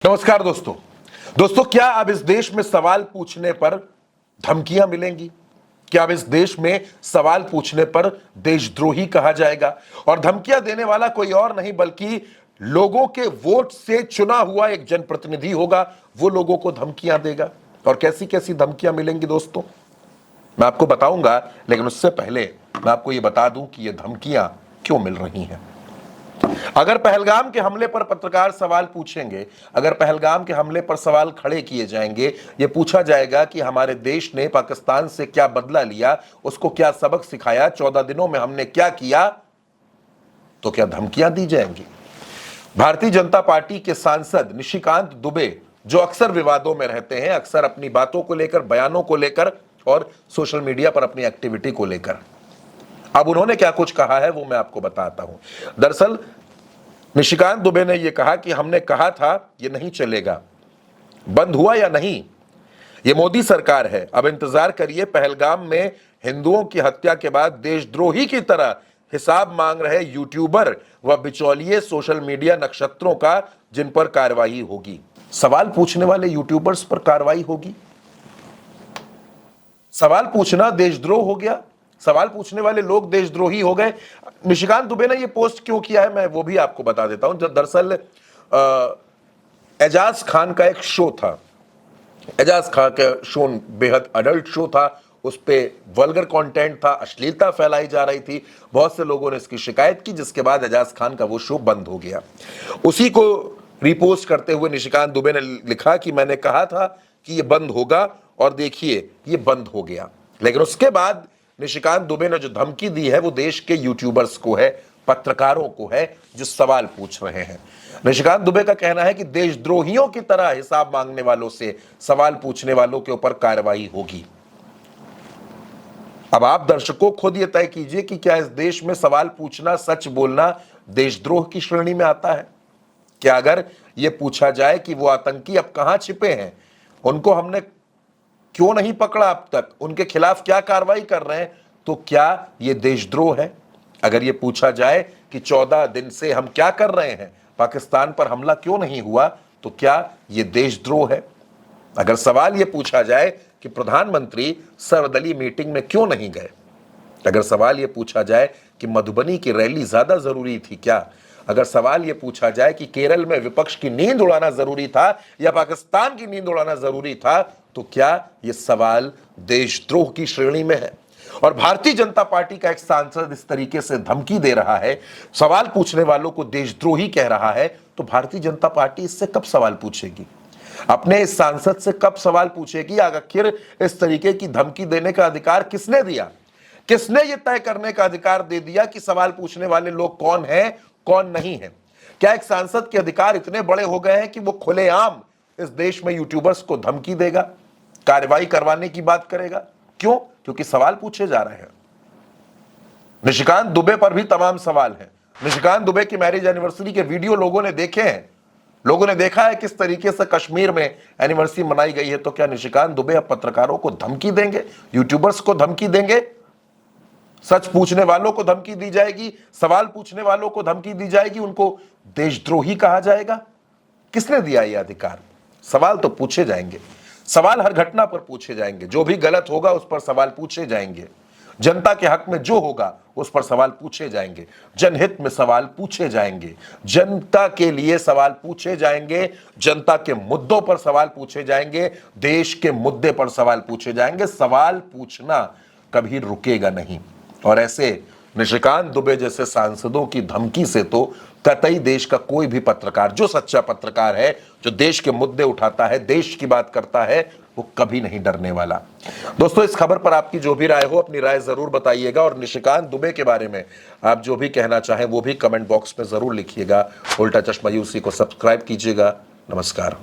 नमस्कार दोस्तों, क्या अब इस देश में सवाल पूछने पर धमकियां मिलेंगी? क्या अब इस देश में सवाल पूछने पर देशद्रोही कहा जाएगा? और धमकियां देने वाला कोई और नहीं बल्कि लोगों के वोट से चुना हुआ एक जनप्रतिनिधि होगा। वो लोगों को धमकियां देगा। और कैसी कैसी धमकियां मिलेंगी दोस्तों, मैं आपको बताऊंगा। लेकिन उससे पहले मैं आपको यह बता दूं कि ये धमकियां क्यों मिल रही हैं। अगर पहलगाम के हमले पर पत्रकार सवाल पूछेंगे, अगर पहलगाम के हमले पर सवाल खड़े किए जाएंगे, यह पूछा जाएगा कि हमारे देश ने पाकिस्तान से क्या बदला लिया, उसको क्या सबक सिखाया, 14 दिनों में हमने क्या किया, तो क्या धमकियां दी जाएंगी? भारतीय जनता पार्टी के सांसद निशिकांत दुबे, जो अक्सर विवादों में रहते हैं, अक्सर अपनी बातों को लेकर, बयानों को लेकर और सोशल मीडिया पर अपनी एक्टिविटी को लेकर, अब उन्होंने क्या कुछ कहा है वो मैं आपको बताता हूं। दरअसल निशिकांत दुबे ने यह कहा कि हमने कहा था ये नहीं चलेगा, बंद हुआ या नहीं ये मोदी सरकार है, अब इंतजार करिए। पहलगाम में हिंदुओं की हत्या के बाद देशद्रोही की तरह हिसाब मांग रहे यूट्यूबर व बिचौलिए सोशल मीडिया नक्षत्रों का जिन पर कार्रवाई होगी। सवाल पूछने वाले यूट्यूबर्स पर कार्रवाई होगी? सवाल पूछना देशद्रोह हो गया? सवाल पूछने वाले लोग देशद्रोही हो गए? निशिकांत दुबे ने यह पोस्ट क्यों किया है मैं वो भी आपको बता देता हूं। जब दरअसल एजाज खान का एक शो था, एजाज खान का शो बेहद अडल्ट शो था, उस पे वल्गर कंटेंट था, अश्लीलता फैलाई जा रही थी। बहुत से लोगों ने इसकी शिकायत की, जिसके बाद एजाज खान का वो शो बंद हो गया। उसी को रिपोस्ट करते हुए निशिकांत दुबे ने लिखा कि मैंने कहा था कि ये बंद होगा और देखिए ये बंद हो गया। लेकिन उसके बाद निशिकांत दुबे ने जो धमकी दी है वो देश के यूट्यूबर्स को है, पत्रकारों को है जो सवाल पूछ रहे हैं। निशिकांत दुबे का कहना है कि देशद्रोहियों की तरह हिसाब मांगने वालों से, सवाल पूछने वालों के ऊपर कार्रवाई होगी। अब आप दर्शकों खुद ये तय कीजिए कि क्या इस देश में सवाल पूछना, सच बोलना देशद्रोह की श्रेणी में आता है? क्या अगर यह पूछा जाए कि वो आतंकी अब कहां छिपे हैं, उनको हमने क्यों नहीं पकड़ा अब तक, उनके खिलाफ क्या कार्रवाई कर रहे हैं, तो क्या यह देशद्रोह है? अगर यह पूछा जाए कि 14 दिन से हम क्या कर रहे हैं, पाकिस्तान पर हमला क्यों नहीं हुआ, तो क्या यह देशद्रोह है? अगर सवाल यह पूछा जाए कि प्रधानमंत्री सर्वदलीय मीटिंग में क्यों नहीं गए, अगर सवाल यह पूछा जाए कि मधुबनी की रैली ज्यादा जरूरी थी क्या, अगर सवाल यह पूछा जाए कि केरल में विपक्ष की नींद उड़ाना जरूरी था या पाकिस्तान की नींद उड़ाना जरूरी था, तो क्या यह सवाल देशद्रोह की श्रेणी में है? और भारतीय जनता पार्टी का एक सांसद इस तरीके से धमकी दे रहा है, सवाल पूछने वालों को देशद्रोही कह रहा है, तो भारतीय जनता पार्टी इससे कब सवाल पूछेगी? अपने इस सांसद से कब सवाल पूछेगी? आखिर इस तरीके की धमकी देने का अधिकार किसने दिया? किसने यह तय करने का अधिकार दे दिया कि सवाल पूछने वाले लोग कौन हैं, कौन नहीं है? क्या एक सांसद के अधिकार इतने बड़े हो गए हैं कि वो खुलेआम इस देश में यूट्यूबर्स को धमकी देगा, कार्रवाई करवाने की बात करेगा? क्यों? क्योंकि सवाल पूछे जा रहे हैं। निशिकांत दुबे पर भी तमाम सवाल हैं। निशिकांत दुबे की मैरिज एनिवर्सरी के वीडियो लोगों ने देखे हैं, लोगों ने देखा है किस तरीके से कश्मीर में एनिवर्सरी मनाई गई है। तो क्या निशिकांत दुबे अब पत्रकारों को धमकी देंगे, यूट्यूबर्स को धमकी देंगे? सच पूछने वालों को धमकी दी जाएगी, सवाल पूछने वालों को धमकी दी जाएगी, उनको देशद्रोही कहा जाएगा? किसने दिया यह अधिकार? सवाल तो पूछे जाएंगे, सवाल हर घटना पर पूछे जाएंगे, जो भी गलत होगा उस पर सवाल पूछे जाएंगे, जनता के हक में जो होगा उस पर सवाल पूछे जाएंगे, जनहित में सवाल पूछे जाएंगे, जनता के लिए सवाल पूछे जाएंगे, जनता के मुद्दों पर सवाल पूछे जाएंगे, देश के मुद्दे पर सवाल पूछे जाएंगे। सवाल पूछना कभी रुकेगा नहीं। और ऐसे निशिकांत दुबे जैसे सांसदों की धमकी से तो कतई देश का कोई भी पत्रकार, जो सच्चा पत्रकार है, जो देश के मुद्दे उठाता है, देश की बात करता है, वो कभी नहीं डरने वाला। दोस्तों, इस खबर पर आपकी जो भी राय हो, अपनी राय जरूर बताइएगा। और निशिकांत दुबे के बारे में आप जो भी कहना चाहें वो भी कमेंट बॉक्स में जरूर लिखिएगा। उल्टा चश्मा यूसी को सब्सक्राइब कीजिएगा। नमस्कार।